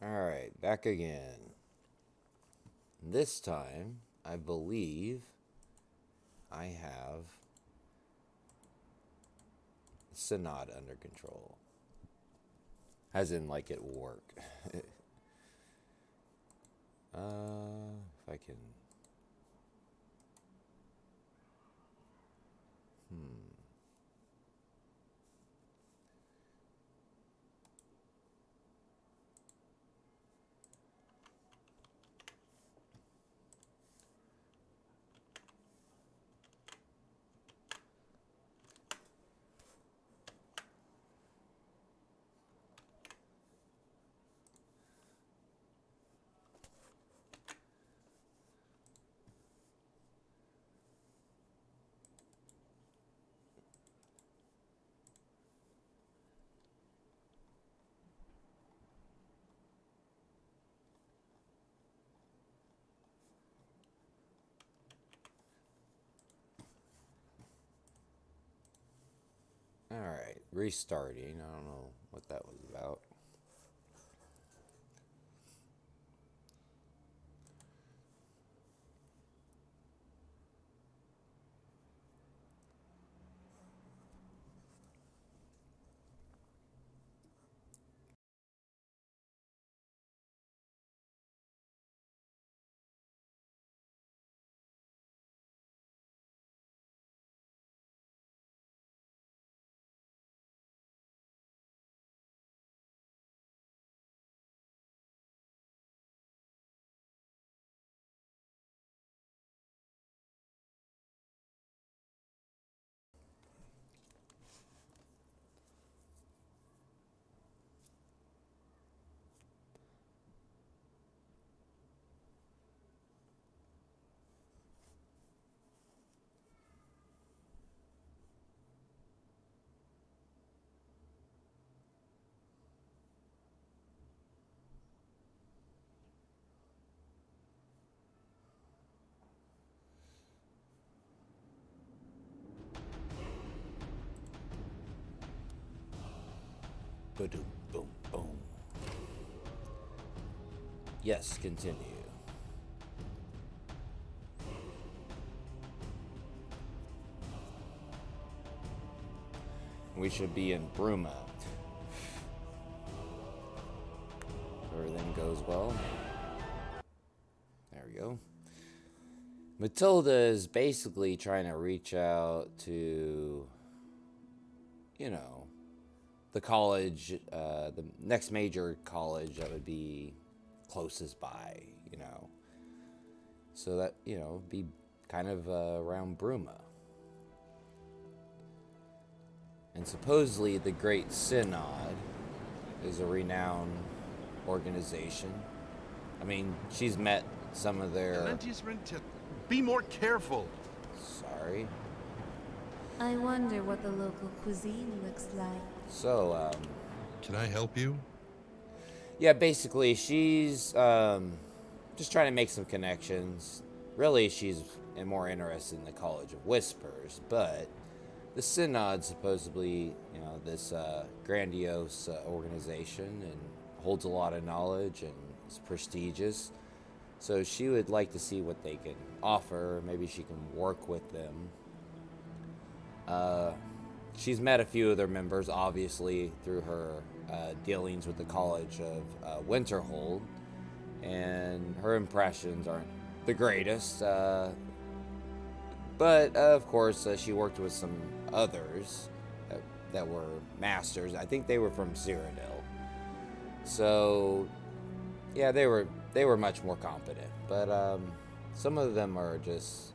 Alright, back again. This time, I believe I have the Synod under control. As in, like, it will work. If I can... Alright, restarting. I don't know what that was about. Boom, boom, boom. Yes, continue. We should be in Bruma. Everything goes well. There we go. Matilda is basically trying to reach out to, you know, the college, the next major college that would be closest by, you know. So that, you know, be kind of around Bruma. And supposedly the Great Synod is a renowned organization. I mean, she's met some of their... Be more careful. Sorry. I wonder what the local cuisine looks like. So, Can I help you? yeah, basically, she's just trying to make some connections. Really, she's more interested in the College of Whispers, but the Synod supposedly, you know, this grandiose organization and holds a lot of knowledge and is prestigious. So she would like to see what they can offer. Maybe she can work with them. She's met a few of their members, obviously, through her dealings with the College of Winterhold, and her impressions aren't the greatest. But, of course, she worked with some others that were masters. I think they were from Cyrodiil. So, yeah, they were much more competent. But some of them are just,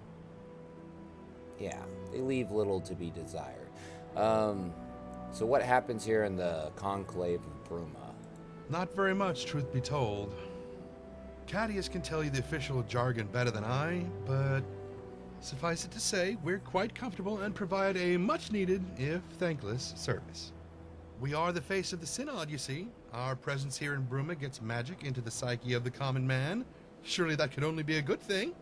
yeah, they leave little to be desired. So what happens here in the Conclave of Bruma? Not very much, truth be told. Cadius can tell you the official jargon better than I, but suffice it to say, we're quite comfortable and provide a much-needed, if thankless, service. We are the face of the Synod, you see. Our presence here in Bruma gets magic into the psyche of the common man. Surely that could only be a good thing.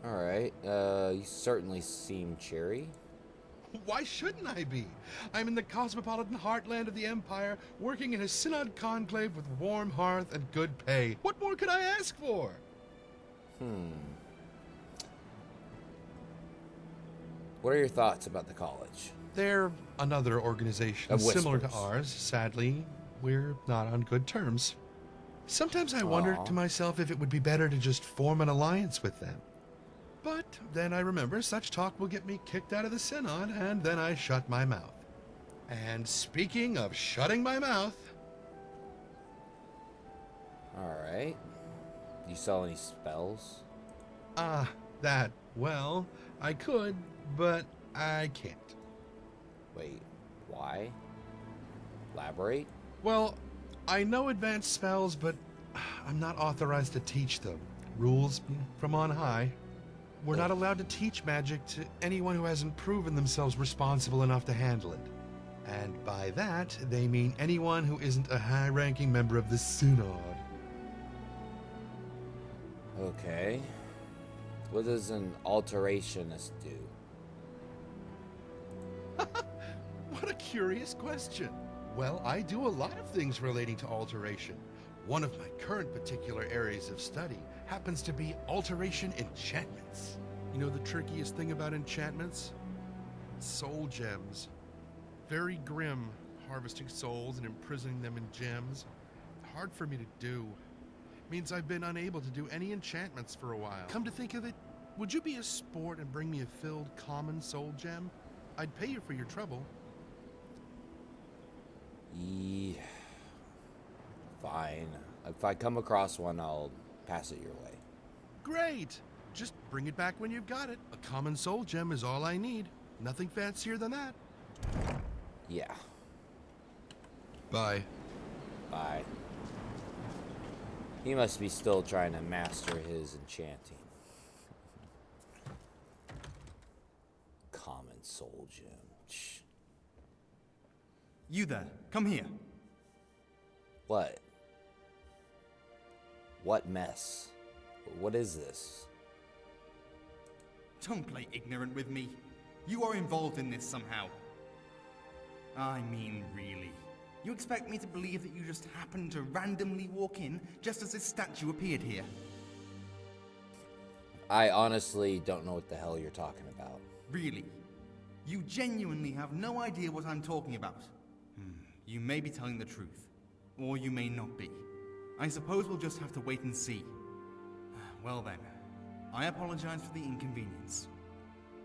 Alright, you certainly seem cheery. Why shouldn't I be? I'm in the cosmopolitan heartland of the Empire, working in a Synod conclave with warm hearth and good pay. What more could I ask for? What are your thoughts about the college? They're another organization Of similar to Whispers. ours. Sadly, we're not on good terms. Sometimes I wonder Aw. to myself if it would be better to just form an alliance with them. But then I remember such talk will get me kicked out of the Synod, and then I shut my mouth. And speaking of shutting my mouth, Alright. You saw any spells? well, I could, but I can't. Wait, why? Elaborate? Well, I know advanced spells, but I'm not authorized to teach them. Rules from on high. We're not allowed to teach magic to anyone who hasn't proven themselves responsible enough to handle it. And by that, they mean anyone who isn't a high-ranking member of the Synod. Okay. What does an alterationist do? What a curious question. Well, I do a lot of things relating to alteration. One of my current particular areas of study happens to be alteration enchantments. You know the trickiest thing about enchantments? Soul gems. Very grim, harvesting souls and imprisoning them in gems. Hard for me to do. Means I've been unable to do any enchantments for a while. Come to think of it, would you be a sport and bring me a filled common soul gem? I'd pay you for your trouble. Yeah. Fine. If I come across one, I'll pass it your way. Great! Just bring it back when you've got it. A common soul gem is all I need. Nothing fancier than that. Yeah. Bye. Bye. He must be still trying to master his enchanting. Common soul gem. Shh. You there, come here. What? What mess? What is this? Don't play ignorant with me. You are involved in this somehow. I mean, really. You expect me to believe that you just happened to randomly walk in just as this statue appeared here? I honestly don't know what the hell you're talking about. Really? You genuinely have no idea what I'm talking about? You may be telling the truth, or you may not be. I suppose we'll just have to wait and see. Well then, I apologize for the inconvenience.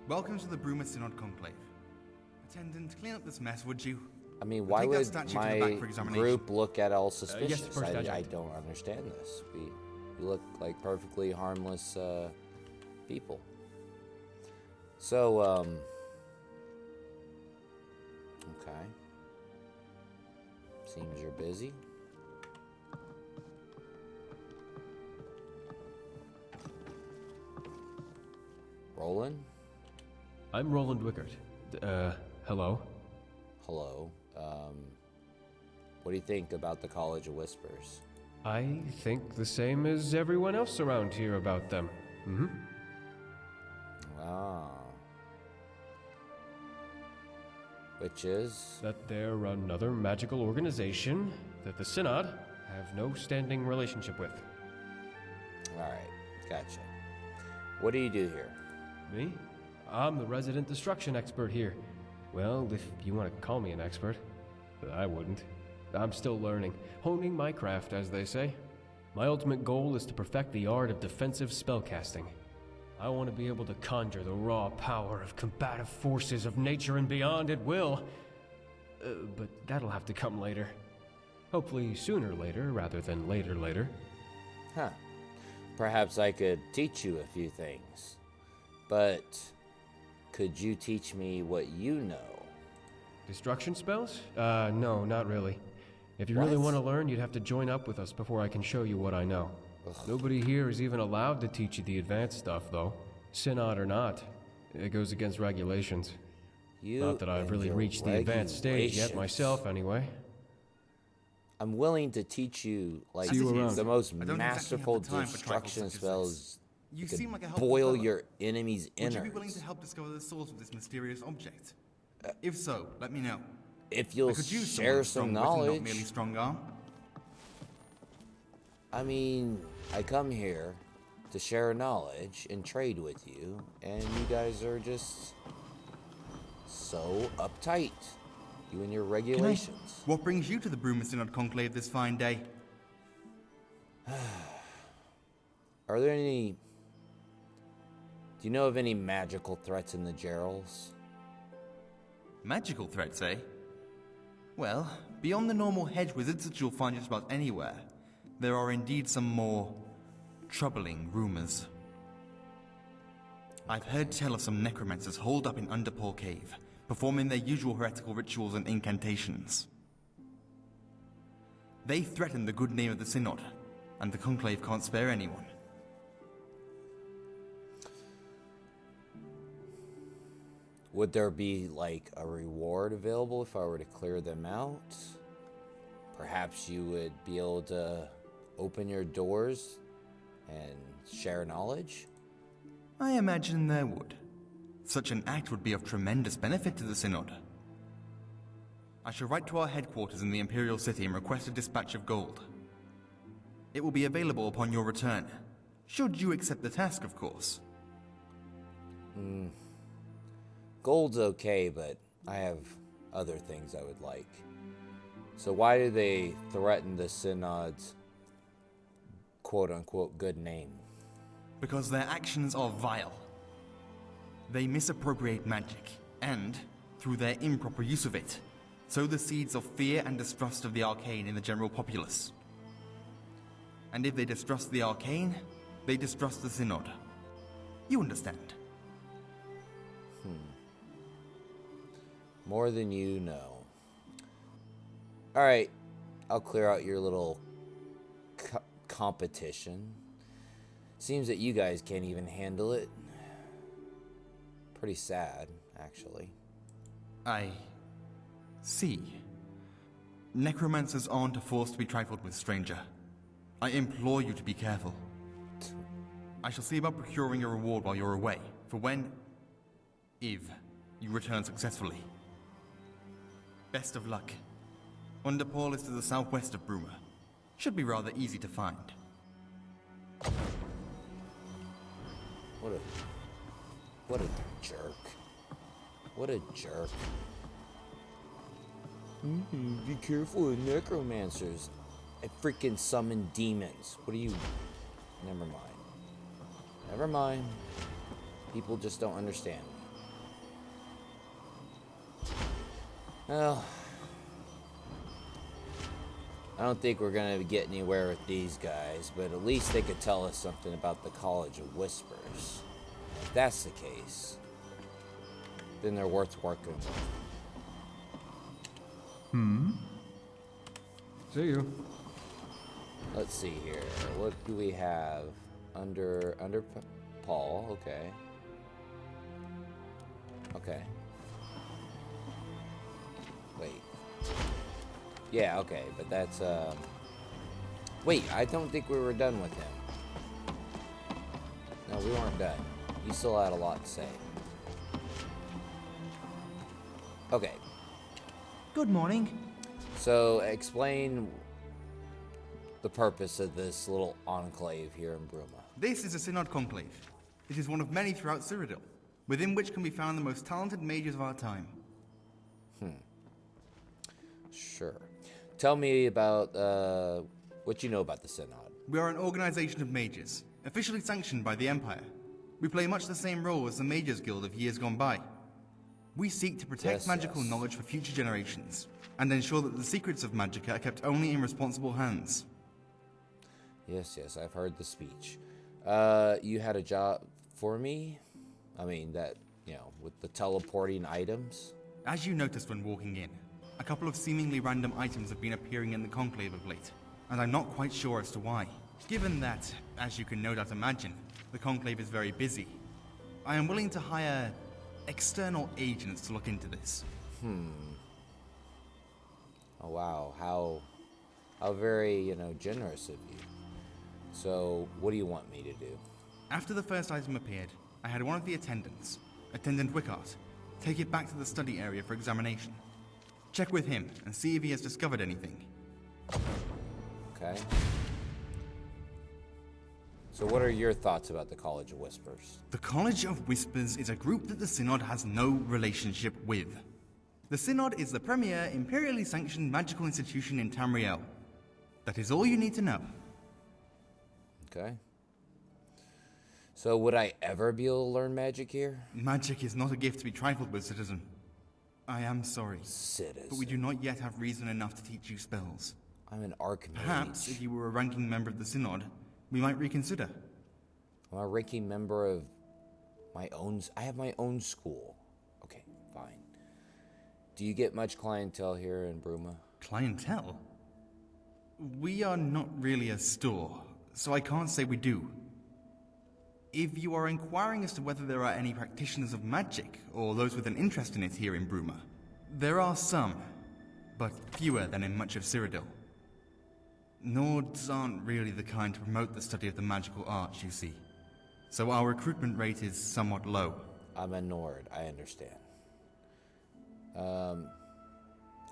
Welcome to the Bruma Synod Conclave. Attendant, clean up this mess, would you? I mean, We'll why take that would statue to the my back for examination. group look at all suspicious? Yes, first I adjunct. don't understand this. We look like perfectly harmless people. So, okay. Seems you're busy. Roland? I'm Roland Wickert. Hello? Hello. What do you think about the College of Whispers? I think the same as everyone else around here about them. Ah. Which is? That they're another magical organization that the Synod have no standing relationship with. Alright, gotcha. What do you do here? Me? I'm the resident destruction expert here. Well, if you want to call me an expert. But I wouldn't. I'm still learning, honing my craft, as they say. My ultimate goal is to perfect the art of defensive spellcasting. I want to be able to conjure the raw power of combative forces of nature and beyond at will. But that'll have to come later. Hopefully sooner later, rather than later. Huh. Perhaps I could teach you a few things. But could you teach me what you know? Destruction spells? No, not really. If you really What? want to learn, you'd have to join up with us before I can show you what I know. Nobody here is even allowed to teach you the advanced stuff, though. Synod or not. It goes against regulations. You Not that I've and really your reached the advanced stage yet regulations. myself, anyway. I'm willing to teach you, like, See you around. the most I don't exactly masterful have the time for trifles destruction such as spells. You could seem like a helpful boil fellow. your enemy's Would innards. you be willing to help discover the source of this mysterious object? If so, let me know. If I you'll could use share someone some strong-witted, knowledge. not merely strong arm. I mean, I come here to share knowledge and trade with you, and you guys are just so uptight. You and your regulations. What brings you to the Bruma Synod Conclave this fine day? Are there any... Do you know of any magical threats in the Gerals? Magical threats, eh? Well, beyond the normal hedge wizards that you'll find just about anywhere, there are indeed some more troubling rumors. I've heard tell of some necromancers holed up in Underpaw Cave, performing their usual heretical rituals and incantations. They threaten the good name of the Synod, and the Conclave can't spare anyone. Would there be, like, a reward available if I were to clear them out? Perhaps you would be able to open your doors and share knowledge? I imagine there would. Such an act would be of tremendous benefit to the Synod. I shall write to our headquarters in the Imperial City and request a dispatch of gold. It will be available upon your return. Should you accept the task, of course. Gold's okay, but I have other things I would like. So why do they threaten the Synod's quote-unquote good name? Because their actions are vile. They misappropriate magic, and, through their improper use of it, sow the seeds of fear and distrust of the arcane in the general populace. And if they distrust the arcane, they distrust the Synod. You understand? More than you know. Alright, I'll clear out your little competition. Seems that you guys can't even handle it. Pretty sad, actually. I see. Necromancers aren't a force to be trifled with, stranger. I implore you to be careful. I shall see about procuring a reward while you're away, for when, if, you return successfully. Best of luck. Underpaw is to the southwest of Bruma. Should be rather easy to find. What a jerk. What a jerk. Be careful of necromancers. I freaking summon demons. What do you... Never mind. Never mind. People just don't understand. Well, I don't think we're going to get anywhere with these guys, but at least they could tell us something about the College of Whispers. If that's the case, then they're worth working with. See you. Let's see here. What do we have under Paul? Okay. Okay. Wait. Yeah, okay, but that's wait, I don't think we were done with him. No, we weren't done. You still had a lot to say. Okay. Good morning. So, explain the purpose of this little enclave here in Bruma. This is a Synod Conclave. It is one of many throughout Cyrodiil, within which can be found the most talented mages of our time. Sure. Tell me about what you know about the Synod. We are an organization of mages, officially sanctioned by the Empire. We play much the same role as the Mages Guild of years gone by. We seek to protect magical knowledge for future generations, and ensure that the secrets of Magicka are kept only in responsible hands. Yes, I've heard the speech. You had a job for me? I mean, that, with the teleporting items? As you noticed when walking in, a couple of seemingly random items have been appearing in the Conclave of late, and I'm not quite sure as to why. Given that, as you can no doubt imagine, the Conclave is very busy, I am willing to hire external agents to look into this. Oh wow, how very, generous of you. So, what do you want me to do? After the first item appeared, I had one of the attendants, Attendant Wickart, Take it back to the study area for examination. Check with him and see if he has discovered anything. Okay. So what are your thoughts about the College of Whispers? The College of Whispers is a group that the Synod has no relationship with. The Synod is the premier imperially sanctioned magical institution in Tamriel. That is all you need to know. Okay. So would I ever be able to learn magic here? Magic is not a gift to be trifled with, citizen. I am sorry, Citizen. but we do not yet have reason enough to teach you spells. I'm an archmage. Perhaps, if you were a ranking member of the Synod, we might reconsider. I'm a ranking member of my own... I have my own school. Okay, fine. Do you get much clientele here in Bruma? Clientele? We are not really a store, so I can't say we do. If you are inquiring as to whether there are any practitioners of magic, or those with an interest in it here in Bruma, there are some, but fewer than in much of Cyrodiil. Nords aren't really the kind to promote the study of the magical arts, you see. So our recruitment rate is somewhat low. I'm a Nord, I understand.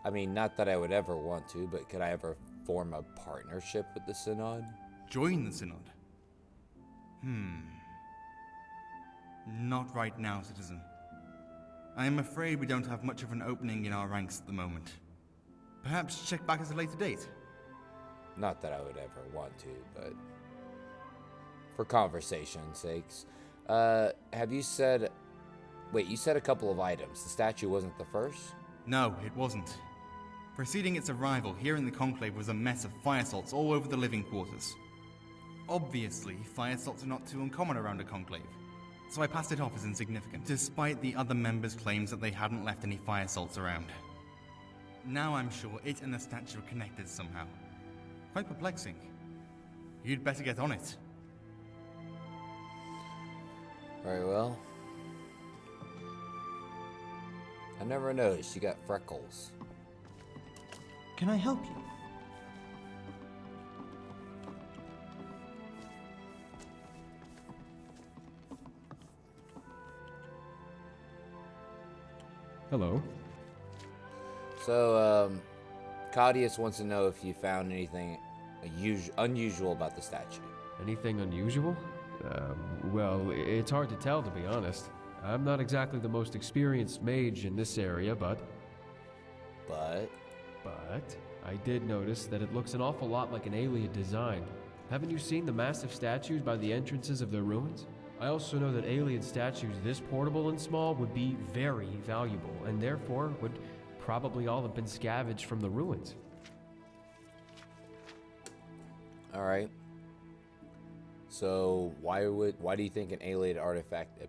I mean, not that I would ever want to, but could I ever form a partnership with the Synod? Join the Synod? Not right now, citizen. I am afraid we don't have much of an opening in our ranks at the moment. Perhaps check back at a later date. Not that I would ever want to, but for conversation's sakes. Have you said... Wait, you said a couple of items. The statue wasn't the first? No, it wasn't. Preceding its arrival here in the Conclave was a mess of fire salts all over the living quarters. Obviously, fire salts are not too uncommon around a Conclave, so I passed it off as insignificant, despite the other members' claims that they hadn't left any fire salts around. Now I'm sure it and the statue are connected somehow. Quite perplexing. You'd better get on it. Very well. I never noticed you got freckles. Can I help you? Hello. So, Claudius wants to know if you found anything unusual about the statue. Anything unusual? Well, it's hard to tell, to be honest. I'm not exactly the most experienced mage in this area, but I did notice that it looks an awful lot like an alien design. Haven't you seen the massive statues by the entrances of the ruins? I also know that alien statues this portable and small would be very valuable, and therefore would probably all have been scavenged from the ruins. Alright. So, why do you think an alien artifact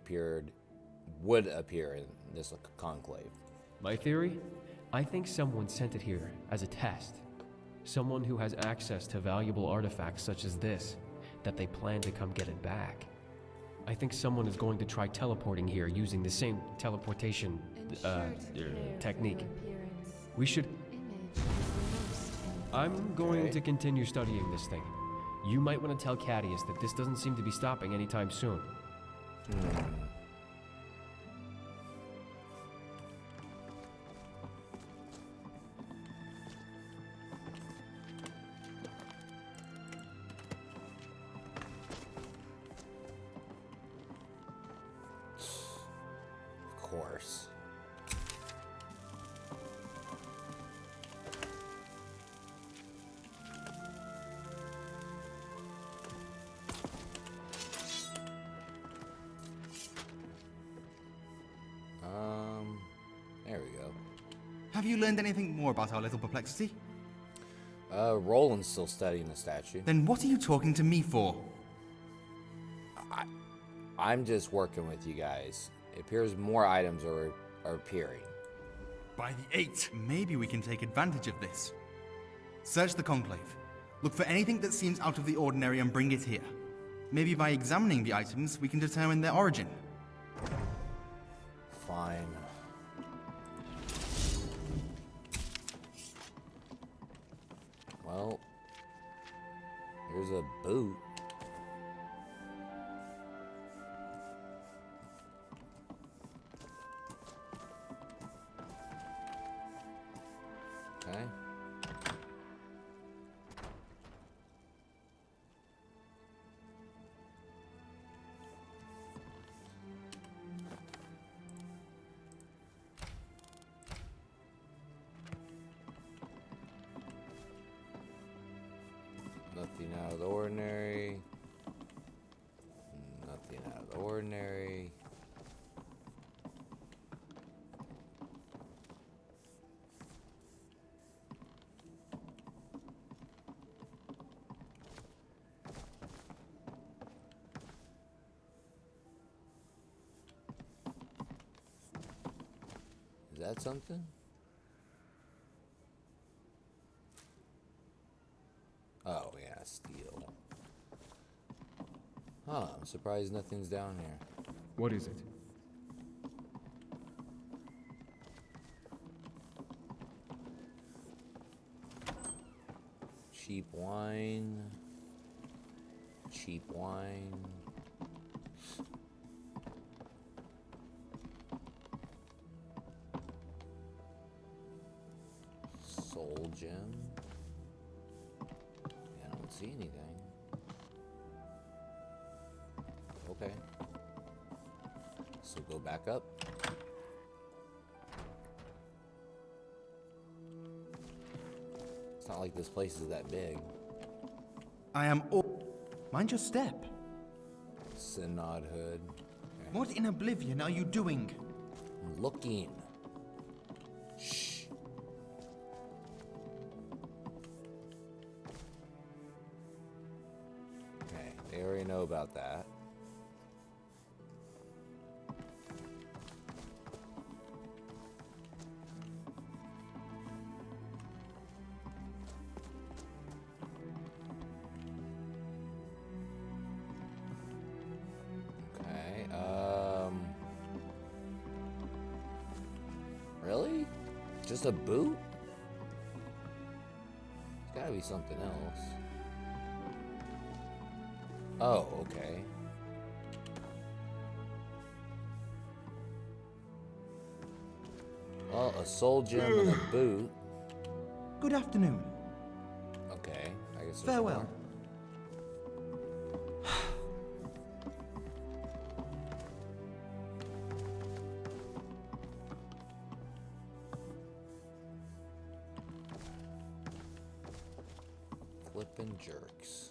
would appear in this conclave? My theory? I think someone sent it here as a test. Someone who has access to valuable artifacts such as this, that they plan to come get it back. I think someone is going to try teleporting here using the same teleportation technique. We should... I'm going to continue studying this thing. You might want to tell Claudius that this doesn't seem to be stopping anytime soon. Of course. There we go. Have you learned anything more about our little perplexity? Roland's still studying the statue. Then what are you talking to me for? I'm just working with you guys. It appears more items are appearing. By the 8, maybe we can take advantage of this. Search the Conclave. Look for anything that seems out of the ordinary and bring it here. Maybe by examining the items, we can determine their origin. Fine. Well, here's a boot. Nothing out of the ordinary. Nothing out of the ordinary. Is that something? Oh, yeah, steel. Huh, I'm surprised nothing's down here. What is it? Cheap wine. Cheap wine. Soul gem. Yeah, I don't see anything. Okay. So go back up. It's not like this place is that big. I am all. Mind your step. Synod hood. Okay. What in oblivion are you doing? I'm looking. Shh. Okay, they already know about that. Really? Just a boot? It's gotta be something else. Oh, okay. Well, a soul gem and a boot. Good afternoon. Okay, I guess there's Farewell. more. Flippin' jerks.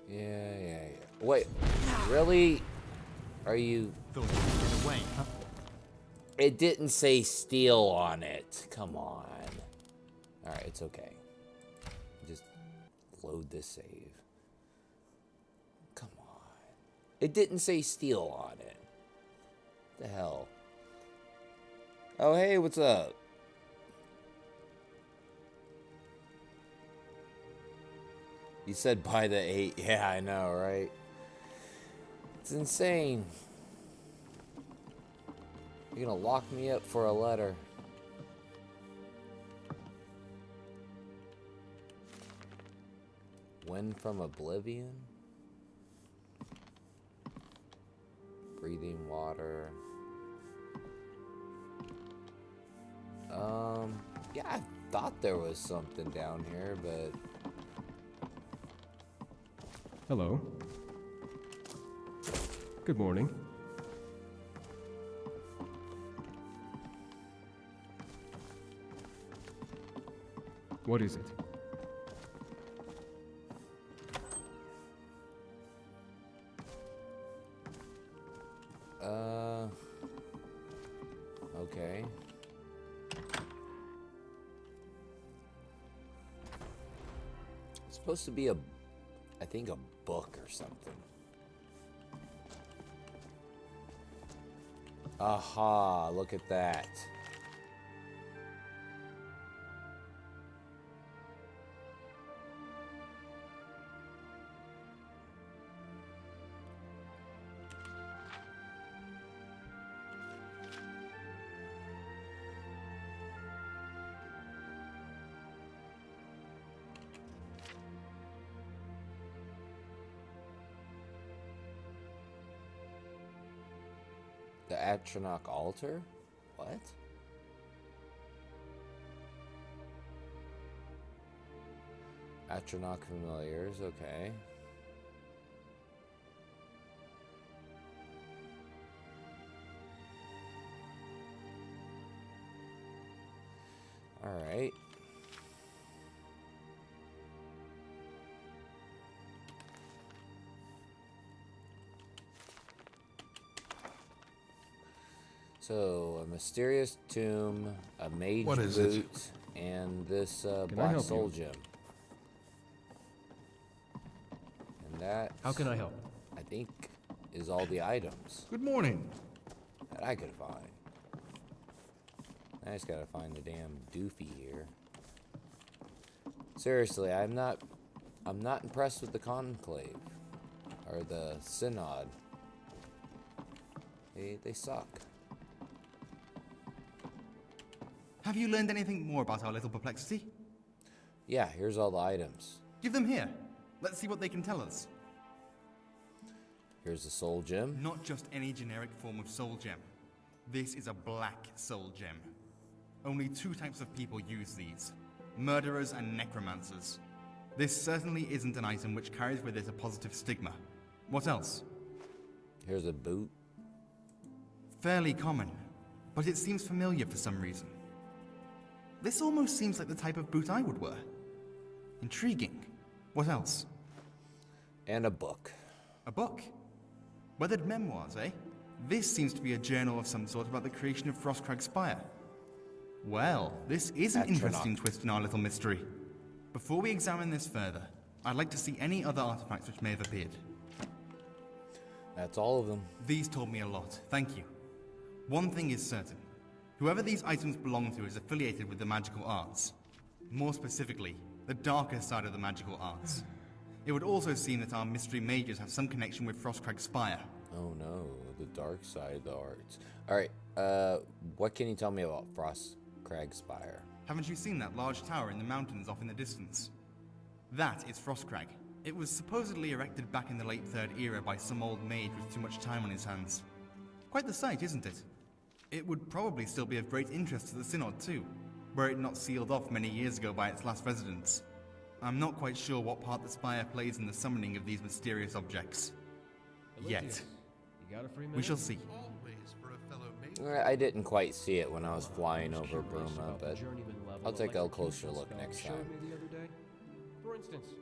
Yeah. Wait, really? Are you... Thought you would get away, huh? It didn't say steal on it. Come on. Alright, it's okay. Just load this save. Come on. It didn't say steal on it. The hell? Oh, hey, what's up? You said by the 8. Yeah, I know, right? It's insane. You're gonna lock me up for a letter. Wind from oblivion? Breathing water. Yeah, I thought there was something down here, but... Hello. Good morning. What is it? Okay. It's supposed to be I think a book or something. Aha, look at that. The Atronach altar? What? Atronach familiars, okay. Alright. So, a mysterious tomb, a mage What is boot, it? and this I black help soul you? gem. And that, How can I help? I think, is all the items Good morning. that I could find. I just gotta find the damn doofy here. Seriously, I'm not impressed with the conclave or the synod. They suck. Have you learned anything more about our little perplexity? Yeah, here's all the items. Give them here. Let's see what they can tell us. Here's the soul gem. Not just any generic form of soul gem. This is a black soul gem. Only 2 types of people use these: murderers and necromancers. This certainly isn't an item which carries with it a positive stigma. What else? Here's a boot. Fairly common, but it seems familiar for some reason. This almost seems like the type of boot I would wear. Intriguing. What else? And a book. A book? Weathered memoirs, eh? This seems to be a journal of some sort about the creation of Frostcrag Spire. Well, this is an interesting twist in our little mystery. Before we examine this further, I'd like to see any other artifacts which may have appeared. That's all of them. These told me a lot, thank you. One thing is certain. Whoever these items belong to is affiliated with the magical arts. More specifically, the darker side of the magical arts. It would also seem that our mystery mages have some connection with Frostcrag Spire. Oh no, the dark side of the arts. Alright, what can you tell me about Frostcrag Spire? Haven't you seen that large tower in the mountains off in the distance? That is Frostcrag. It was supposedly erected back in the late Third Era by some old mage with too much time on his hands. Quite the sight, isn't it? It would probably still be of great interest to the Synod too, were it not sealed off many years ago by its last residents. I'm not quite sure what part the Spire plays in the summoning of these mysterious objects. Yet. You got a free minute? We shall see. Always for a fellow mate. I didn't quite see it when I was flying over Bruma, but I'll take a closer look next time. For instance,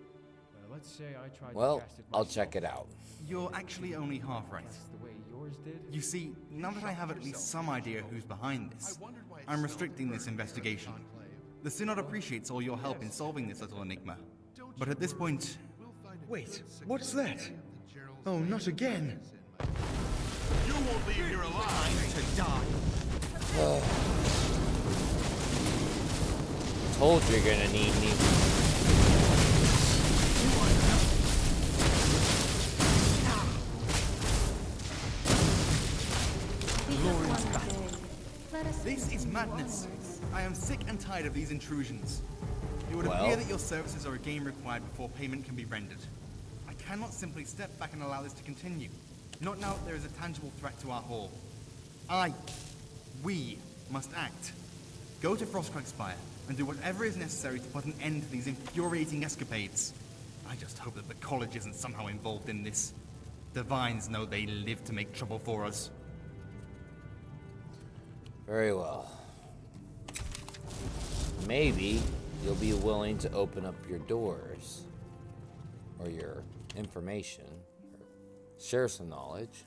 let's say I tried to Well, cast it I'll myself. check it out. You're actually only half right. That's the way yours did. You see, now that I have at least some idea who's behind this, I'm restricting this investigation. The Synod appreciates all your help in solving this little enigma. But at this point... Wait, what's that? Oh, not again. You won't leave here alive. to die. Told you're gonna need me. This is madness. I am sick and tired of these intrusions. It would Well. appear that your services are a game required before payment can be rendered. I cannot simply step back and allow this to continue. Not now that there is a tangible threat to our hall. We must act. Go to Frostcrag Spire and do whatever is necessary to put an end to these infuriating escapades. I just hope that the college isn't somehow involved in this. Divines know they live to make trouble for us. Very well. Maybe you'll be willing to open up your doors, or your information, or share some knowledge.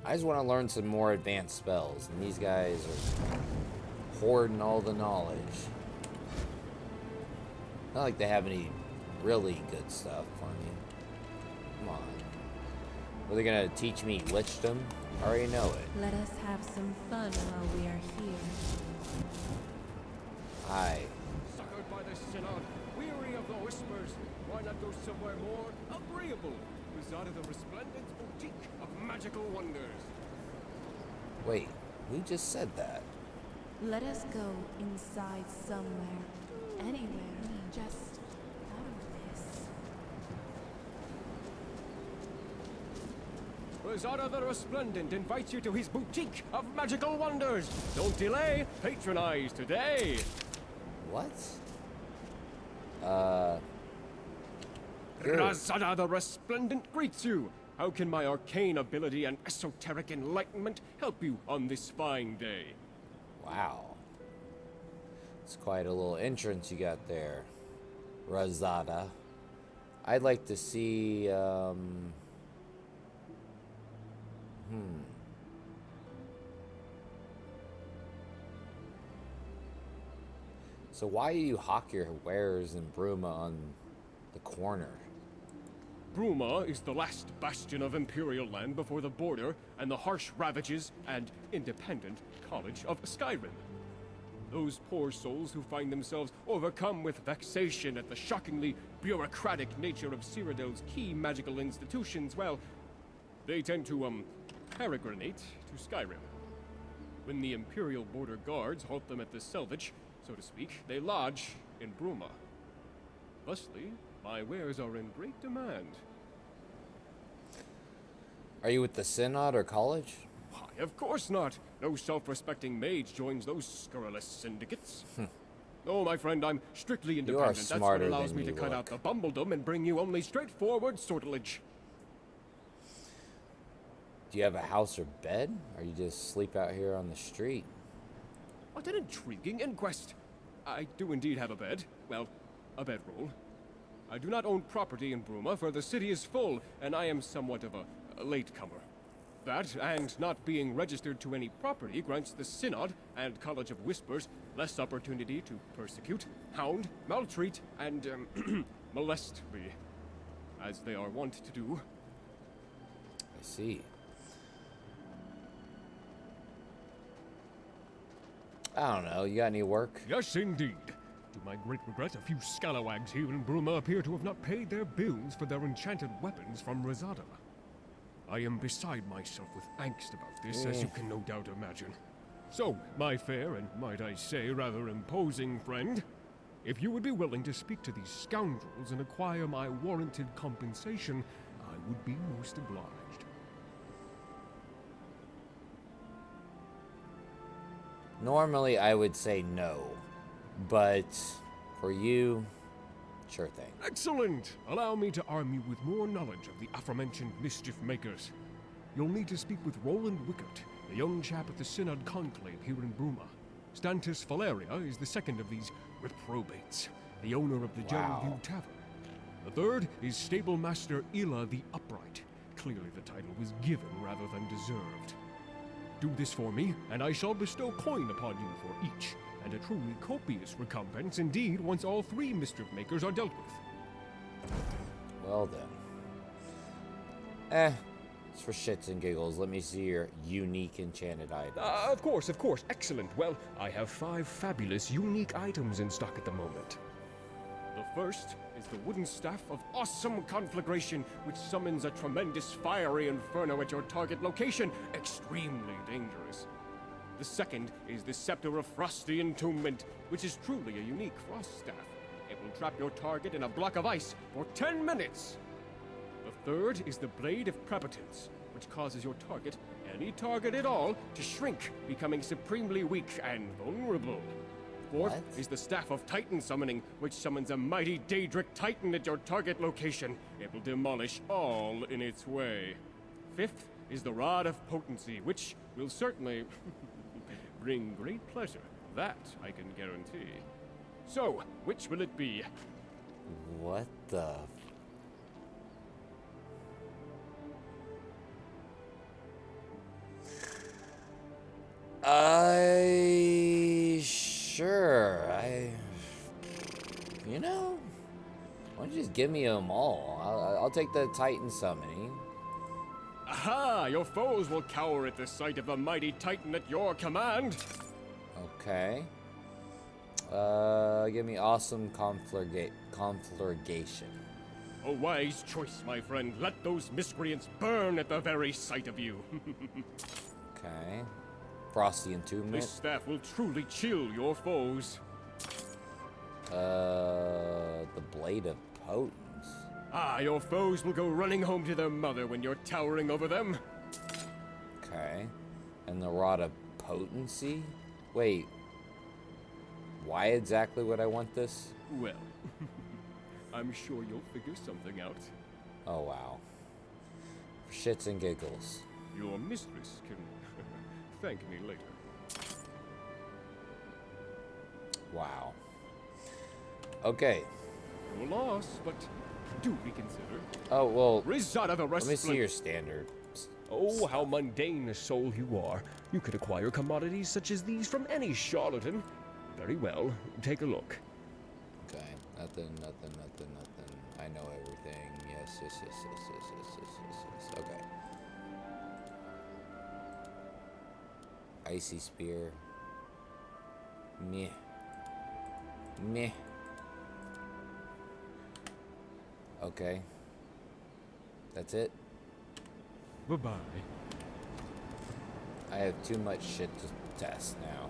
I just want to learn some more advanced spells, and these guys are hoarding all the knowledge. Not like they have any really good stuff for me. Come on. Are they gonna teach me Lichdom? I already know it. Let us have some fun while we are here. Aye. Suckered by the Synod, weary of the whispers, why not go somewhere more agreeable? Reside of the resplendent boutique of magical wonders. Wait, who just said that? Let us go inside somewhere. Anywhere. Just out of this. Resada the Resplendent invites you to his boutique of magical wonders. Don't delay, patronize today. What? Razada the Resplendent greets you. How can my arcane ability and esoteric enlightenment help you on this fine day? Wow. It's quite a little entrance you got there, Razada. I'd like to see, So why do you hawk your wares in Bruma on the corner? Bruma is the last bastion of Imperial land before the border and the harsh ravages and independent college of Skyrim. Those poor souls who find themselves overcome with vexation at the shockingly bureaucratic nature of Cyrodiil's key magical institutions, well, they tend to, peregrinate to Skyrim. When the Imperial border guards halt them at the selvage, so to speak, they lodge in Bruma. Thusly, my wares are in great demand. Are you with the Synod or college? Why, of course not. No self-respecting mage joins those scurrilous syndicates. Oh, my friend, I'm strictly independent. That's what smarter allows than me to you cut out the bumbledom and bring you only straightforward sortilege. Do you have a house or bed? Or you just sleep out here on the street? What an intriguing inquest. I do indeed have a bed. Well, a bedroll. I do not own property in Bruma, for the city is full, and I am somewhat of a latecomer. That, and not being registered to any property, grants the Synod and College of Whispers less opportunity to persecute, hound, maltreat, and, molest me, as they are wont to do. I see. I don't know, you got any work? Yes, indeed. To my great regret, a few scalawags here in Bruma appear to have not paid their bills for their enchanted weapons from Razada. I am beside myself with angst about this, as you can no doubt imagine. So, my fair and, might I say, rather imposing friend, if you would be willing to speak to these scoundrels and acquire my warranted compensation, I would be most obliged. Normally, I would say no, but for you, sure thing. Excellent! Allow me to arm you with more knowledge of the aforementioned mischief makers. You'll need to speak with Roland Wickert, the young chap at the Synod Conclave here in Bruma. Stantis Valeria is the second of these reprobates, the owner of the Geraldview Tavern. The third is Stable Master Ila the Upright. Clearly the title was given rather than deserved. Do this for me, and I shall bestow coin upon you for each, and a truly copious recompense indeed once all three mischief makers are dealt with. Well then. It's for shits and giggles. Let me see your unique enchanted items. Of course. Excellent. Well, I have 5 fabulous unique items in stock at the moment. The first is the wooden staff of awesome conflagration, which summons a tremendous fiery inferno at your target location. Extremely dangerous. The second is the Scepter of Frosty Entombment, which is truly a unique frost staff. It will trap your target in a block of ice for 10 minutes. The third is the Blade of Prepotence, which causes your target, any target at all, to shrink, becoming supremely weak and vulnerable. Fourth is the Staff of Titan Summoning, which summons a mighty Daedric Titan at your target location. It will demolish all in its way. Fifth is the Rod of Potency, which will certainly bring great pleasure. That I can guarantee. So, which will it be? What the... Sure, you know, why don't you just give me them all? I'll take the Titan Summoning. Aha! Your foes will cower at the sight of the mighty Titan at your command. Okay. Give me Awesome Conflagration. A wise choice, my friend. Let those miscreants burn at the very sight of you. Okay. Frosty Entombment. This staff will truly chill your foes. The Blade of Potence. Ah, your foes will go running home to their mother when you're towering over them. Okay. And the Rod of Potency? Wait. Why exactly would I want this? Well, I'm sure you'll figure something out. Oh, wow. For shits and giggles. Your mistress can thank me later. Wow. Okay. Your loss, but do reconsider. Oh, well, Rizada the let me see Resplendent. your standard. Oh, how mundane a soul you are. You could acquire commodities such as these from any charlatan. Very well, take a look. Okay, nothing. I know everything. Yes. Okay. Icy spear. Meh. Okay. That's it? Bye-bye. I have too much shit to test now.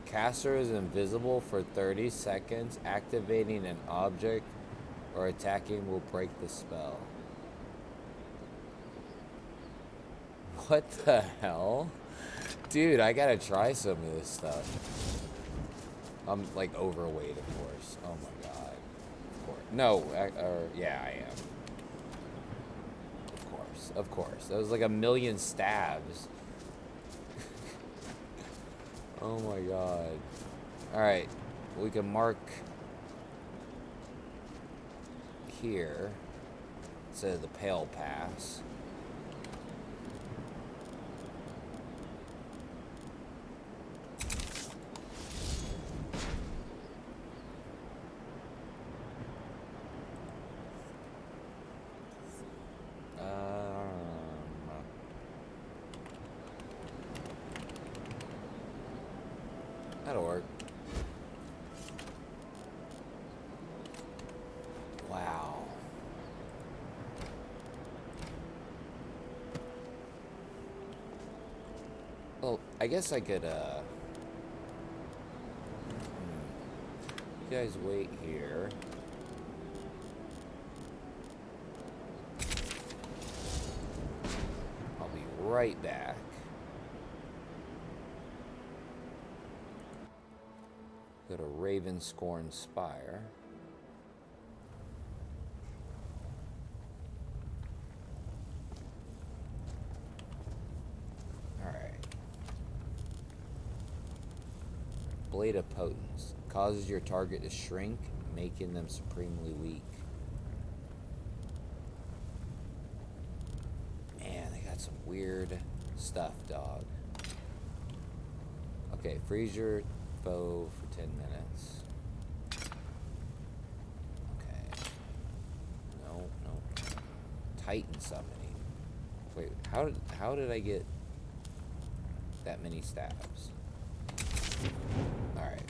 Caster is invisible for 30 seconds. Activating an object or attacking will break the spell. What the hell? Dude, I gotta try some of this stuff. I'm like overweight, of course. Oh my god. Of course. No, yeah, I am. Of course. That was like 1,000,000 stabs. Oh my god. Alright. We can mark here instead of the Pale Pass. That'll work. Wow. Well, I guess I could, you guys wait here. I'll be right back. Go to Ravenscorn Spire. Alright. Blade of Potence. Causes your target to shrink, making them supremely weak. Man, they got some weird stuff, dog. Okay, freeze your foe for 10 minutes. Okay. No. Titan summoning. Wait, how did I get that many stabs? Alright.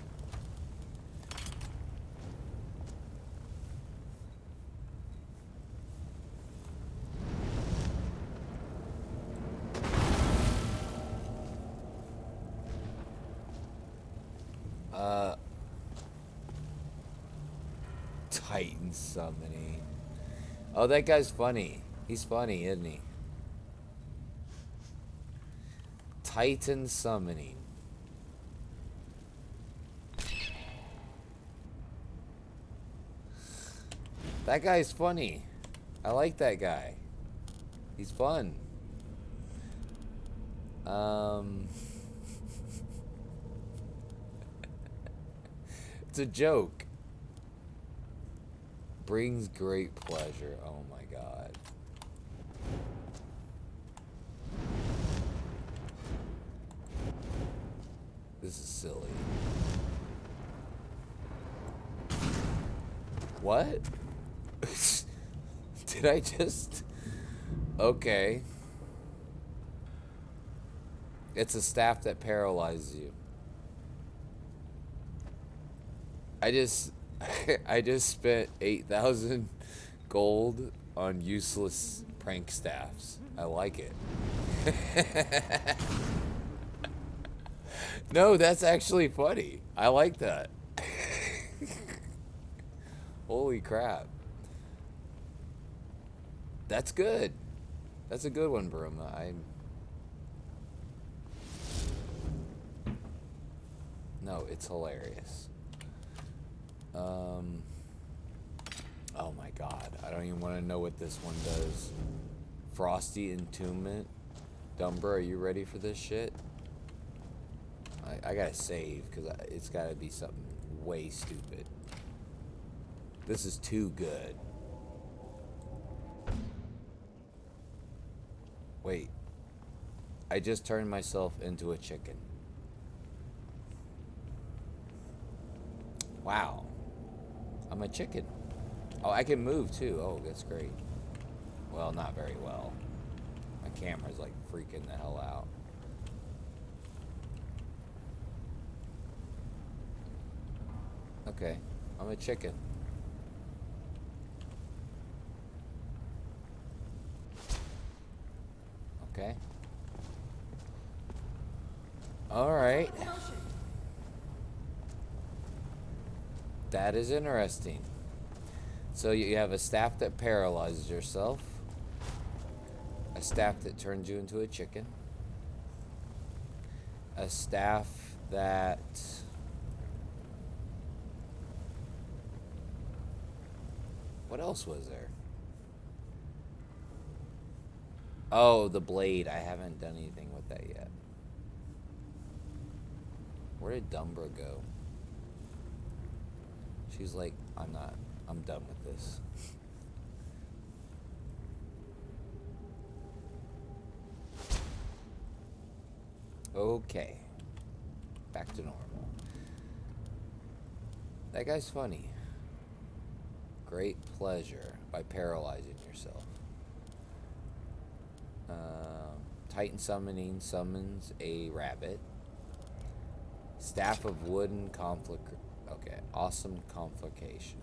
Titan summoning. Oh, that guy's funny. He's funny, isn't he? Titan summoning. That guy's funny. I like that guy. He's fun. It's a joke. Brings great pleasure. Oh my god. This is silly. What? Did I just... Okay. It's a staff that paralyzes you. I just spent 8,000 gold on useless prank staffs. I like it. No, that's actually funny. I like that. Holy crap. That's good. That's a good one, Bruma. No, it's hilarious. Oh my god, I don't even want to know what this one does. Frosty Entombment. Dumbra, are you ready for this shit? I gotta save, because it's gotta be something way stupid. This is too good. Wait. I just turned myself into a chicken. Wow. I'm a chicken. Oh, I can move too. Oh, that's great. Well, not very well. My camera's like freaking the hell out. Okay, I'm a chicken. Okay. All right. That is interesting. So you have a staff that paralyzes yourself, a staff that turns you into a chicken, a staff that what else was there? Oh, the blade. I haven't done anything with that yet. Where did Dumbra go? She's like, I'm done with this. Okay. Back to normal. That guy's funny. Great pleasure by paralyzing yourself. Titan summoning summons a rabbit. Staff of wooden conflict. Okay, awesome complication.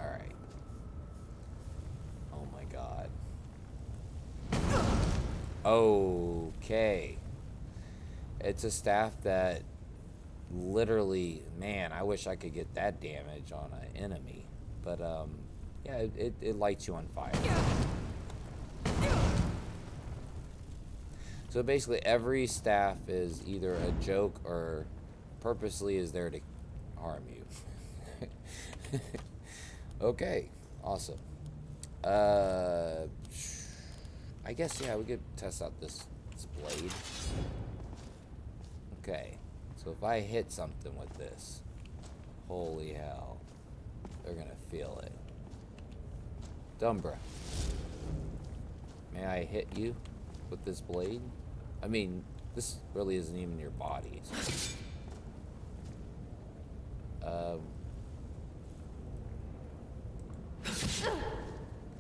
Alright. Oh my god. Okay. It's a staff that literally, man, I wish I could get that damage on an enemy. But, yeah, it lights you on fire. So basically every staff is either a joke or purposely is there to harm you. Okay, awesome. I guess, yeah, we could test out this blade. Okay, so if I hit something with this, holy hell, they're gonna feel it. Dumbra, may I hit you with this blade? I mean, this really isn't even your body.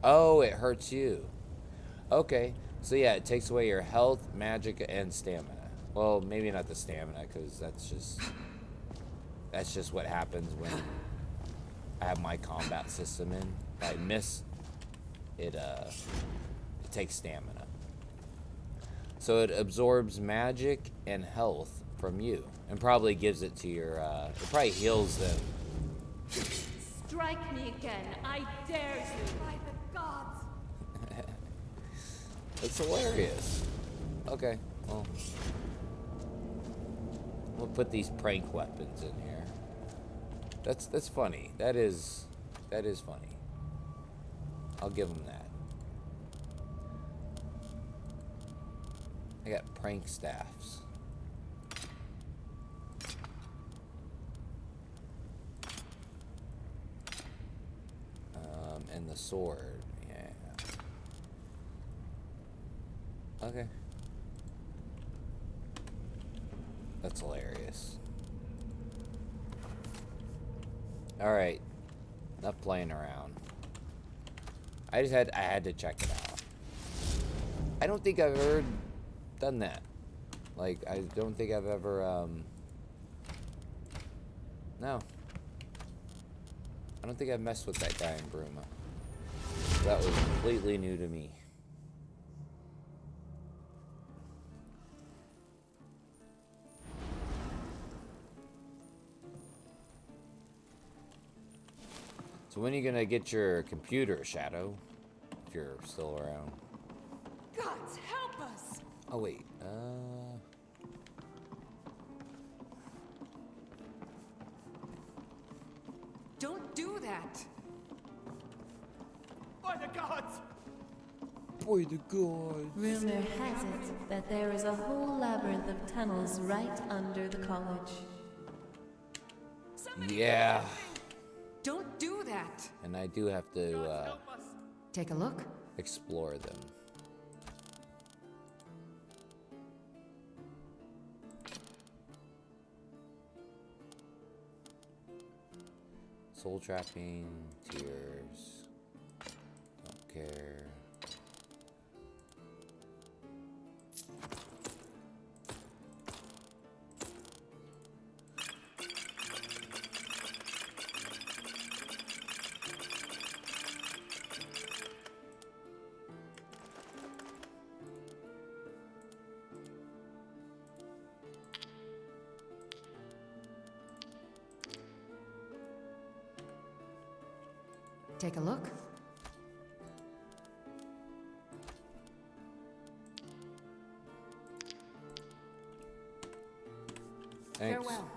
Oh, it hurts you. Okay, so yeah, it takes away your health, magic, and stamina. Well, maybe not the stamina, because that's just what happens when I have my combat system in. If I miss, it takes stamina. So it absorbs magic and health from you, and probably gives it to your. It probably heals them. Strike me again, I dare you. By the gods. It's hilarious. Okay, well, we'll put these prank weapons in here. That's funny. That is funny. I'll give them that. I got prank staffs. And the sword, yeah. Okay. That's hilarious. Alright. Enough playing around. I had to check it out. I don't think I've ever done that. Like, I don't think I've ever, no. I don't think I've messed with that guy in Bruma. That was completely new to me. So when are you gonna get your computer, Shadow? If you're still around. Gods, help us! Oh wait, Don't do that! By the gods! Boy, the god. Rumor has it that there is a whole labyrinth of tunnels right under the college. Yeah. Don't do that! And I do have to Take a look. explore them. Soul trapping, tears. Don't care. Take a look. Thanks. Farewell.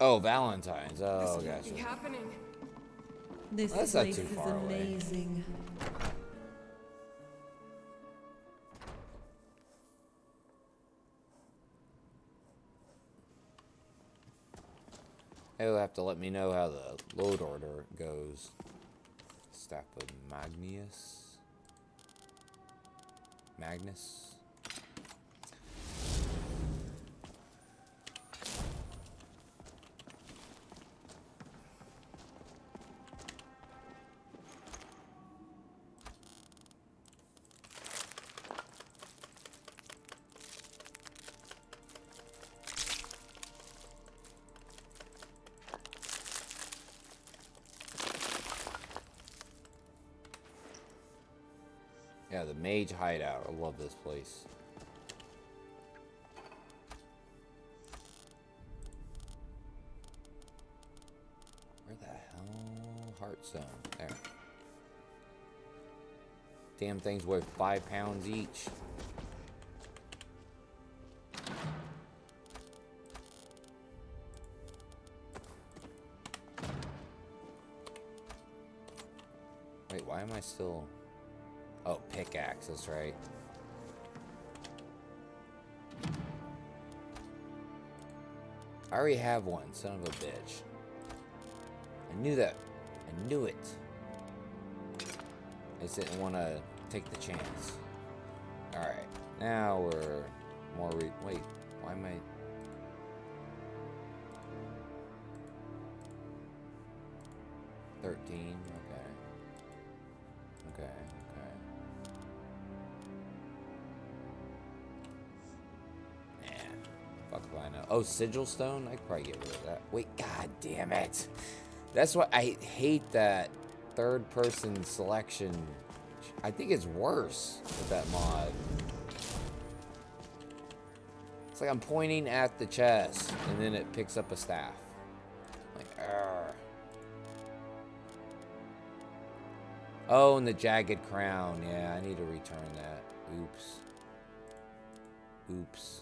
Oh, Valentine's. Oh, This can't gotcha. be happening. This That's not place too is far away. amazing. He'll have to let me know how the load order goes. Staff of Magnus. Yeah, the mage hideout. I love this place. Where the hell? Heartstone. There. Damn things weigh 5 pounds each. Wait, why am I still... Oh, pickaxe, that's right. I already have one, son of a bitch. I knew that. I knew it. I just didn't want to take the chance. Alright, now we're more wait, why am I... $13, okay. Okay. Fuck if I know. Oh, sigil stone? I could probably get rid of that. Wait, god damn it. That's what I hate, that third person selection. I think it's worse with that mod. It's like I'm pointing at the chest and then it picks up a staff. Like, argh. Oh, and the jagged crown. Yeah, I need to return that. Oops. Oops.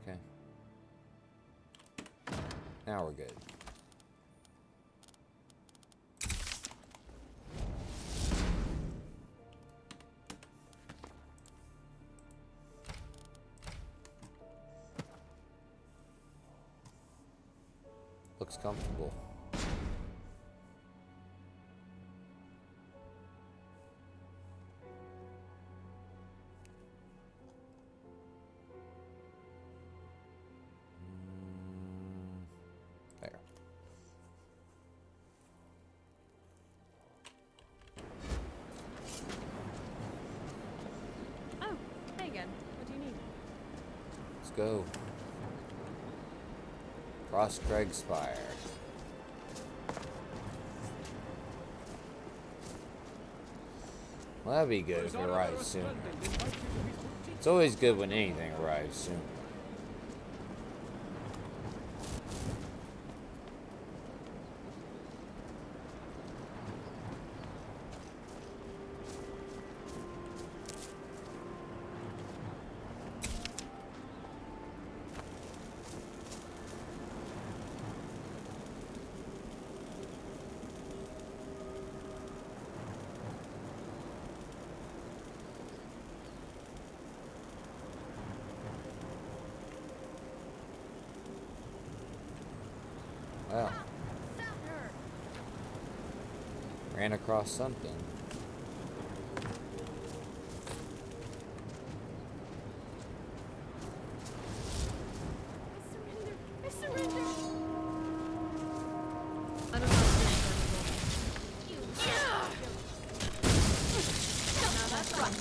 Okay. Now we're good. Looks comfortable. There. Oh, hey again. What do you need? Let's go. Cross Craig Spire. Well, that'd be good if it arrives sooner. It's always good when anything arrives soon. Well, ran across something. I surrender! I don't know Now that's fun.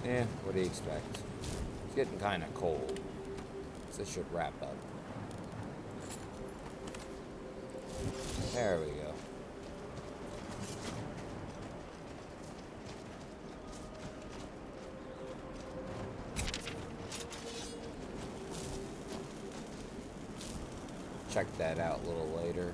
Yeah, what do you expect? It's getting kind of cold, so it should wrap up. There we go. Check that out a little later.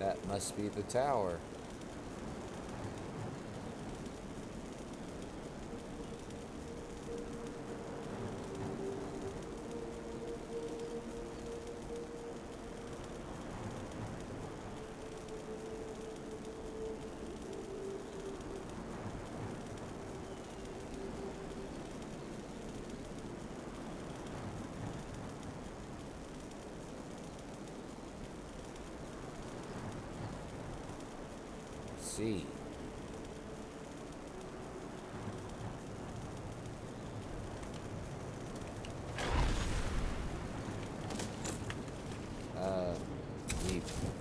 That must be the tower. See.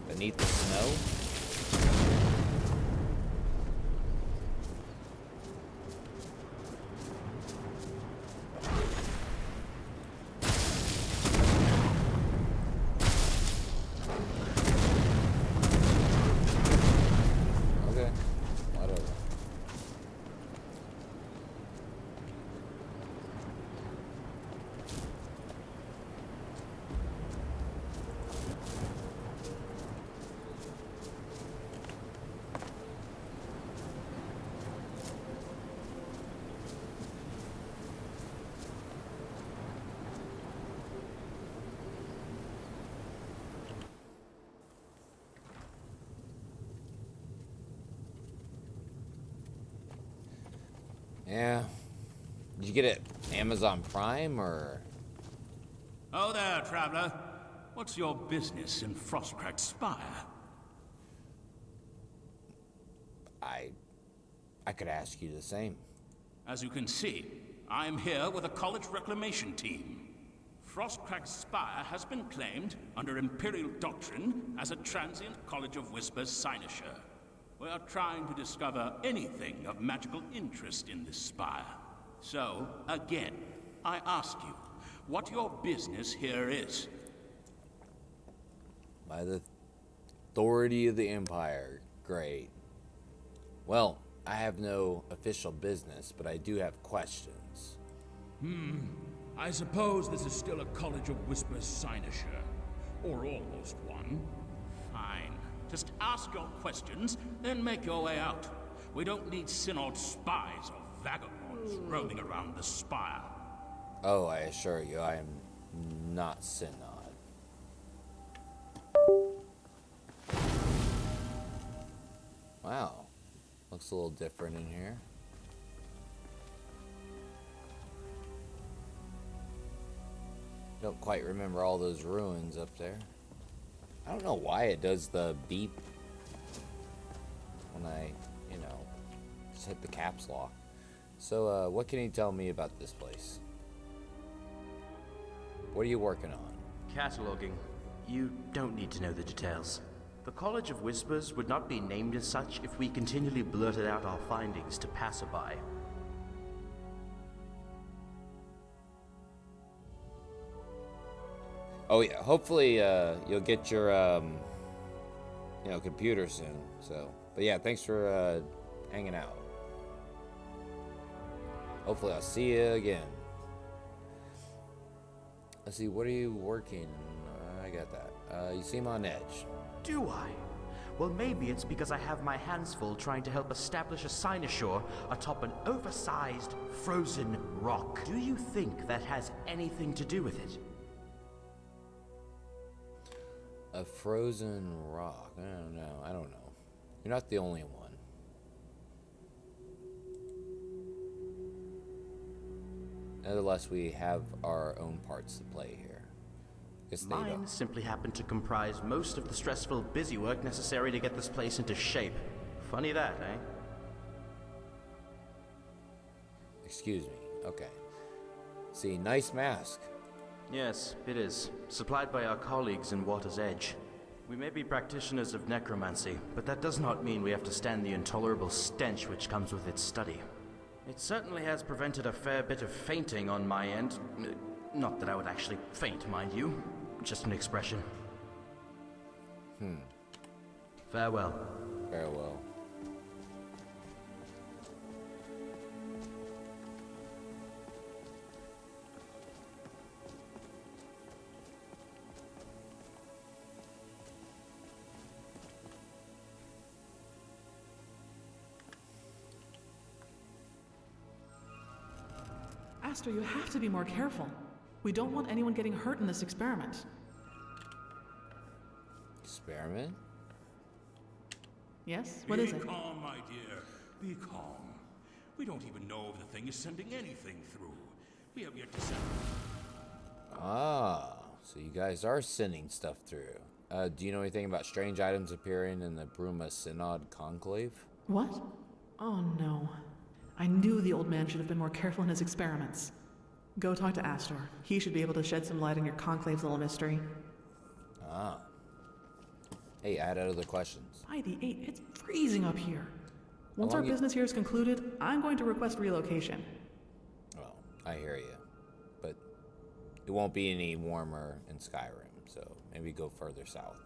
Beneath the snow? Yeah. Did you get it Amazon Prime or? Oh there, traveler. What's your business in Frostcracked Spire? I could ask you the same. As you can see, I'm here with a college reclamation team. Frostcracked Spire has been claimed, under Imperial doctrine, as a transient College of Whispers cynosure. We are trying to discover anything of magical interest in this spire. So, again, I ask you, what your business here is. By the authority of the Empire. Great. Well, I have no official business, but I do have questions. I suppose this is still a College of Whispers cynosure. Or almost one. Fine. Just ask your questions, then make your way out. We don't need Synod spies or vagabonds roaming around the spire. Oh, I assure you, I am not Synod. Wow. Looks a little different in here. Don't quite remember all those ruins up there. I don't know why it does the beep when I, just hit the caps lock. So, what can you tell me about this place? What are you working on? Cataloging. You don't need to know the details. The College of Whispers would not be named as such if we continually blurted out our findings to passerby. Oh yeah, hopefully you'll get your computer soon. So, but yeah, thanks for hanging out. Hopefully I'll see you again. Let's see, what are you working? I got that. You seem on edge. Do I? Well, maybe it's because I have my hands full trying to help establish a cynosure atop an oversized, frozen rock. Do you think that has anything to do with it? A frozen rock. I don't know. You're not the only one. Nevertheless, we have our own parts to play here. Mine simply happen to comprise most of the stressful busy work necessary to get this place into shape. Funny that, eh? Excuse me. Okay. See, nice mask. Yes, it is. Supplied by our colleagues in Water's Edge. We may be practitioners of necromancy, but that does not mean we have to stand the intolerable stench which comes with its study. It certainly has prevented a fair bit of fainting on my end. Not that I would actually faint, mind you. Just an expression. Farewell. Farewell. Aster, you have to be more careful. We don't want anyone getting hurt in this experiment. Experiment? Yes? What is it? Be calm, my dear. Be calm. We don't even know if the thing is sending anything through. We have yet to send. Ah, so you guys are sending stuff through. Do you know anything about strange items appearing in the Bruma Synod conclave? What? Oh no. I knew the old man should have been more careful in his experiments. Go talk to Astor. He should be able to shed some light on your conclave's little mystery. Ah. Hey, I had other questions. By the 8, it's freezing up here. Once our business here is concluded, I'm going to request relocation. Well, I hear you. But it won't be any warmer in Skyrim, so maybe go further south.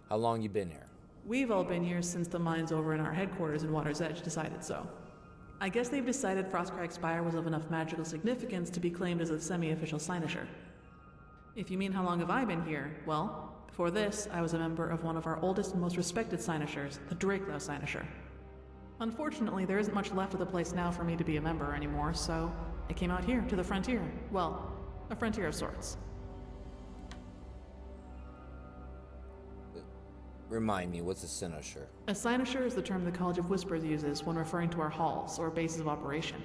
How long you been here? We've all been here since the mines over in our headquarters in Water's Edge decided so. I guess they've decided Frostcrag Spire was of enough magical significance to be claimed as a semi-official cynosure. If you mean how long have I been here, well, before this, I was a member of one of our oldest and most respected cynosures, the Drakelow cynosure. Unfortunately, there isn't much left of the place now for me to be a member anymore, so I came out here to the frontier. Well, a frontier of sorts. Remind me, what's a cynosure? A cynosure is the term the College of Whispers uses when referring to our halls or bases of operation.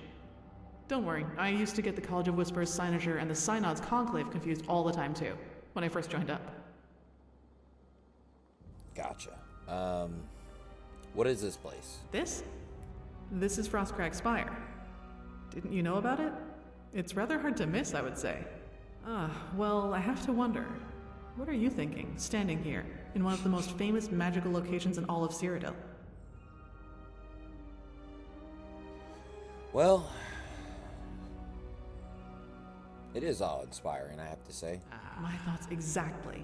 Don't worry, I used to get the College of Whispers cynosure and the Synod's conclave confused all the time too, when I first joined up. Gotcha. What is this place? This? This is Frostcrag Spire. Didn't you know about it? It's rather hard to miss, I would say. Well, I have to wonder. What are you thinking, standing here, in one of the most famous magical locations in all of Cyrodiil? Well, it is awe-inspiring, I have to say. My thoughts exactly.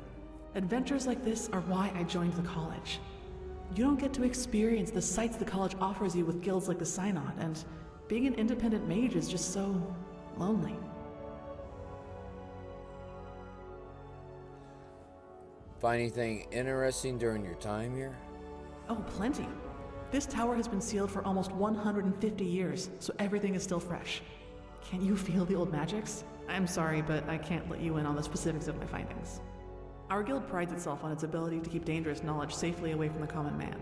Adventures like this are why I joined the college. You don't get to experience the sights the college offers you with guilds like the Synod, and being an independent mage is just so lonely. Find anything interesting during your time here? Oh, plenty. This tower has been sealed for almost 150 years, so everything is still fresh. Can't you feel the old magics? I'm sorry, but I can't let you in on the specifics of my findings. Our guild prides itself on its ability to keep dangerous knowledge safely away from the common man.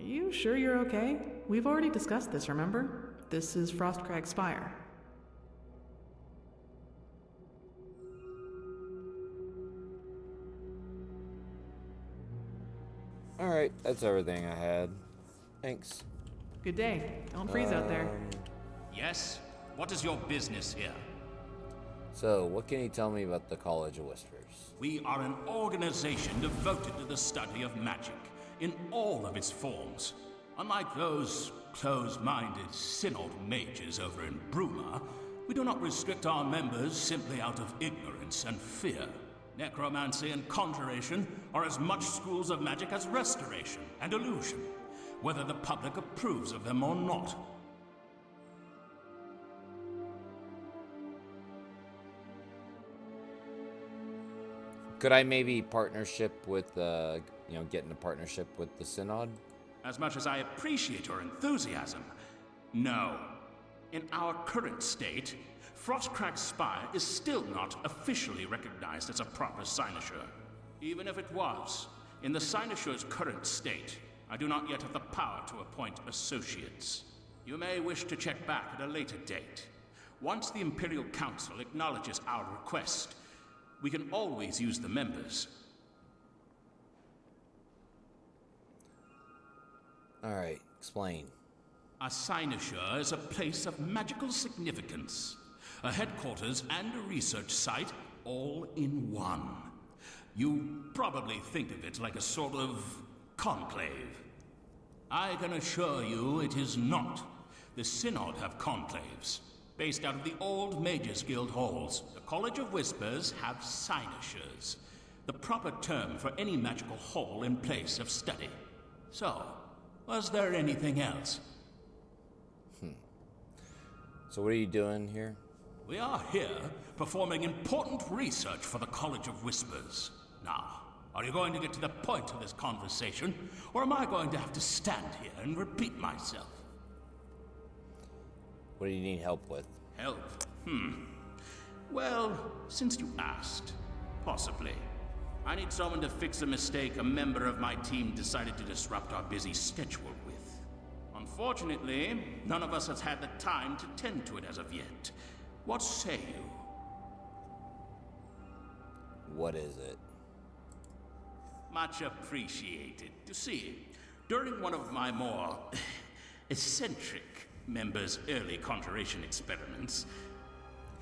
Are you sure you're okay? We've already discussed this, remember? This is Frostcrag Spire. Alright, that's everything I had. Thanks. Good day. Don't freeze out there. Yes? What is your business here? So, what can you tell me about the College of Whispers? We are an organization devoted to the study of magic, in all of its forms. Unlike those closed-minded Synod mages over in Bruma, we do not restrict our members simply out of ignorance and fear. Necromancy and conjuration are as much schools of magic as restoration and illusion, whether the public approves of them or not. Could I maybe partnership with, get in a partnership with the Synod? As much as I appreciate your enthusiasm, no. In our current state, Frostcrag Spire is still not officially recognized as a proper cynosure. Even if it was, in the cynosure's current state, I do not yet have the power to appoint associates. You may wish to check back at a later date. Once the Imperial Council acknowledges our request, we can always use the members. Alright, explain. A cynosure is a place of magical significance. A headquarters and a research site, all in one. You probably think of it like a sort of conclave. I can assure you it is not. The Synod have conclaves, based out of the old Mages Guild halls. The College of Whispers have cynosures, the proper term for any magical hall in place of study. So, was there anything else? So what are you doing here? We are here performing important research for the College of Whispers. Now, are you going to get to the point of this conversation, or am I going to have to stand here and repeat myself? What do you need help with? Help? Well, since you asked, possibly. I need someone to fix a mistake a member of my team decided to disrupt our busy schedule with. Unfortunately, none of us has had the time to tend to it as of yet. What say you? What is it? Much appreciated. You see, during one of my more eccentric members' early conjuration experiments,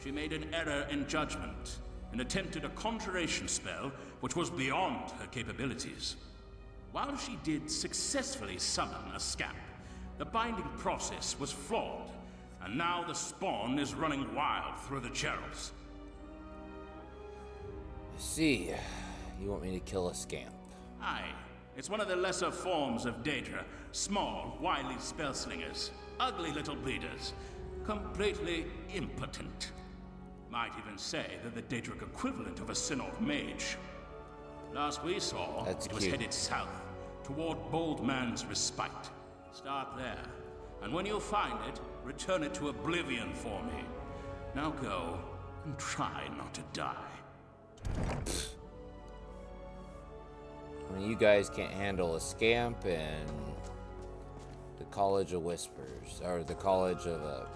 she made an error in judgment and attempted a conjuration spell which was beyond her capabilities. While she did successfully summon a scamp, the binding process was flawed, and now the spawn is running wild through the channels. I see. You want me to kill a scamp? Aye. It's one of the lesser forms of Daedra. Small, wily spellslingers. Ugly little bleeders. Completely impotent. Might even say they're the Daedric equivalent of a Synod mage. Last we saw, it was headed south, toward Bold Man's Respite. Start there, and when you find it, return it to oblivion for me. Now go, and try not to die. I mean, you guys can't handle a scamp, and the College of Whispers, or the College of,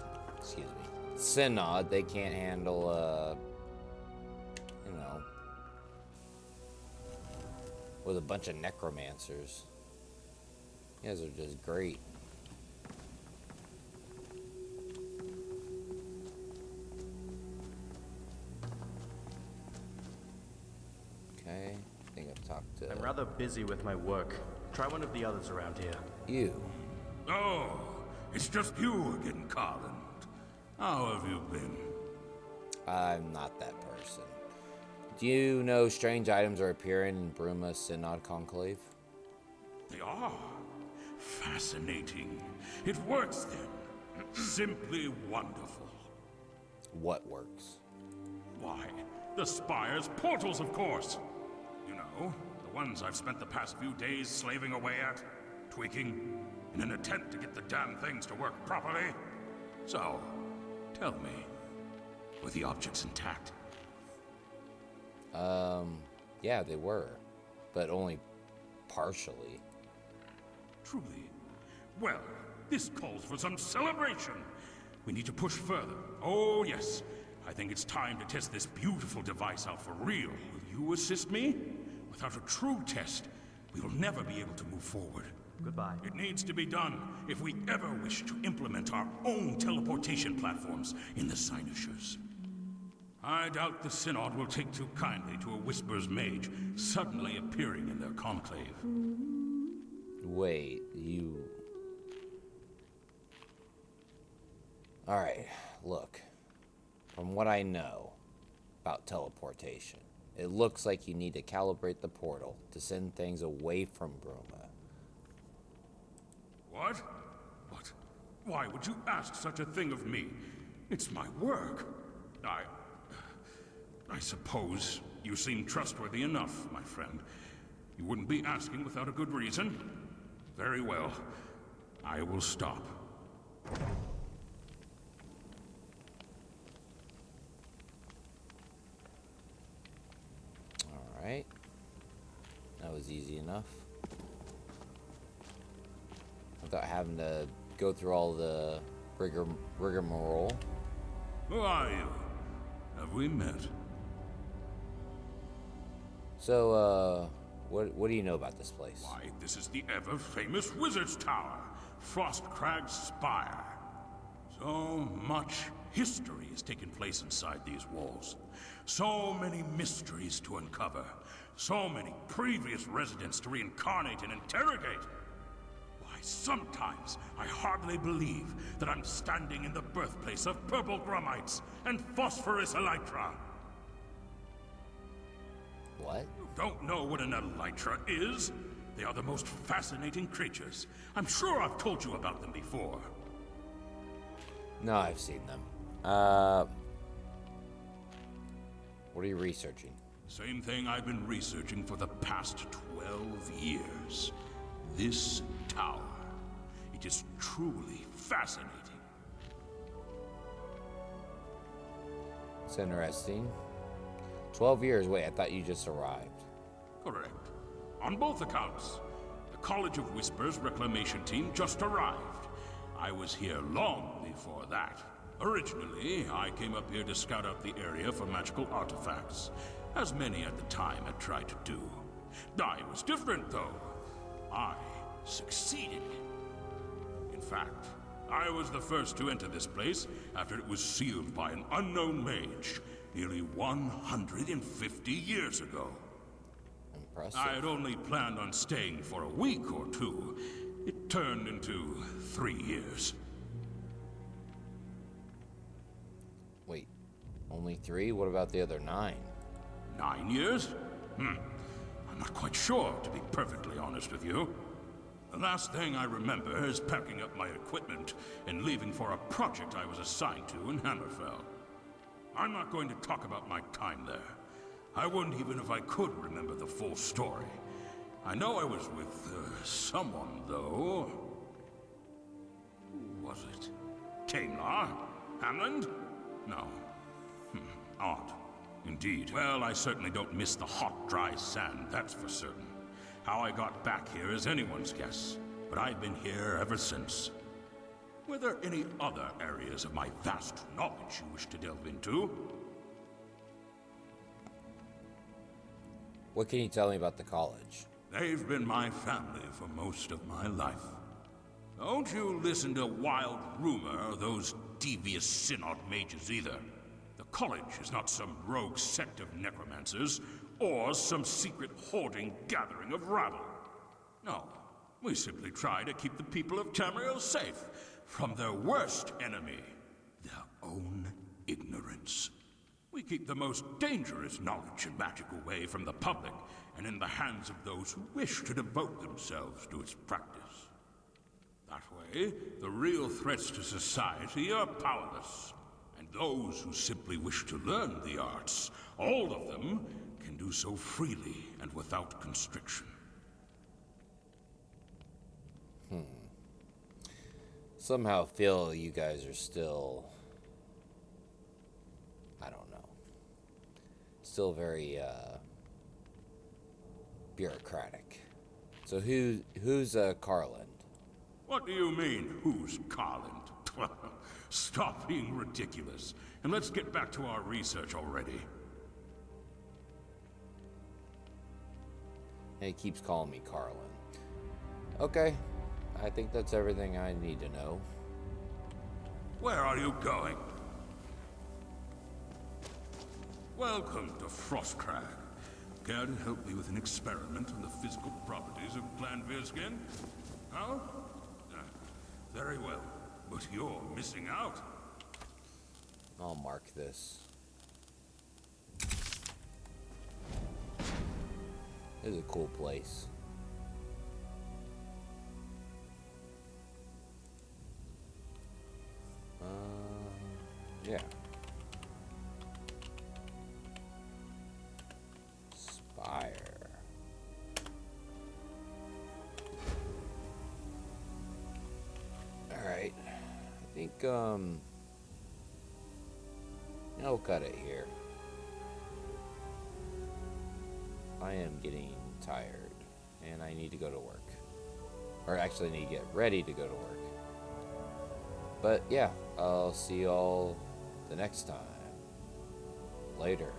Synod, they can't handle, with a bunch of necromancers. You guys are just great. Okay, I think I've talked to... I'm rather busy with my work. Try one of the others around here. You. Oh, it's just you again, Carlin. How have you been? I'm not that person. Do you know strange items are appearing in Bruma's Synod Conclave? They are. Fascinating. It works then. Simply wonderful. What works? Why, the Spire's portals, of course. You know, the ones I've spent the past few days slaving away at, tweaking, in an attempt to get the damn things to work properly. So, tell me, were the objects intact? Yeah, they were, but only partially. Truly Well, this calls for some celebration. We need to push further. Oh, yes. I think it's time to test this beautiful device out for real. Will you assist me? Without a true test, we will never be able to move forward. Goodbye. It needs to be done if we ever wish to implement our own teleportation platforms in the Sinishers. I doubt the Synod will take too kindly to a Whisper's mage suddenly appearing in their conclave. Wait, you... Alright, look. From what I know about teleportation, it looks like you need to calibrate the portal to send things away from Bruma. What? What? Why would you ask such a thing of me? It's my work. I suppose you seem trustworthy enough, my friend. You wouldn't be asking without a good reason. Very well. I will stop. Alright. That was easy enough. Without having to go through all the rigmarole. Who are you? Have we met? So, what do you know about this place? Why, this is the ever-famous Wizard's Tower, Frostcrag's Spire. So much history has taken place inside these walls. So many mysteries to uncover. So many previous residents to reincarnate and interrogate. Why, sometimes I hardly believe that I'm standing in the birthplace of purple grumites and phosphorus elytra. What? You don't know what an elytra is? They are the most fascinating creatures. I'm sure I've told you about them before. No, I've seen them. What are you researching? Same thing I've been researching for the past 12 years. This tower. It is truly fascinating. It's interesting. 12 years. Wait, I thought you just arrived. Correct. On both accounts. The College of Whispers reclamation team just arrived. I was here long before that. Originally, I came up here to scout out the area for magical artifacts, as many at the time had tried to do. I was different, though. I succeeded. In fact, I was the first to enter this place after it was sealed by an unknown mage nearly 150 years ago. Impressive. I had only planned on staying for a week or two. It turned into 3 years. Wait, only 3? What about the other 9? 9 years? I'm not quite sure, to be perfectly honest with you. The last thing I remember is packing up my equipment and leaving for a project I was assigned to in Hammerfell. I'm not going to talk about my time there. I wouldn't even if I could remember the full story. I know I was with someone, though. Who was it? Tamlar? Hamland? No. Odd. Indeed. Well, I certainly don't miss the hot, dry sand, that's for certain. How I got back here is anyone's guess, but I've been here ever since. Were there any other areas of my vast knowledge you wish to delve into? What can you tell me about the college? They've been my family for most of my life. Don't you listen to wild rumor or those devious Synod mages either. The college is not some rogue sect of necromancers, or some secret hoarding gathering of rabble. No, we simply try to keep the people of Tamriel safe from their worst enemy, their own ignorance. We keep the most dangerous knowledge and magic away from the public and in the hands of those who wish to devote themselves to its practice. That way, the real threats to society are powerless, and those who simply wish to learn the arts, all of them, can do so freely and without constriction. Somehow feel you guys are still... I don't know. Still very, bureaucratic. So who's Carland? What do you mean, who's Carland? Stop being ridiculous, and let's get back to our research already. And he keeps calling me Carlin. Okay, I think that's everything I need to know. Where are you going? Welcome to Frostcrag. Care to help me with an experiment on the physical properties of Clan Virskin? Huh? Very well, but you're missing out. I'll mark this. This is a cool place. Yeah. Spire. Alright. I think, I'll cut it here. I am getting tired, and I need to go to work. Or actually, I need to get ready to go to work. But yeah, I'll see y'all the next time. Later.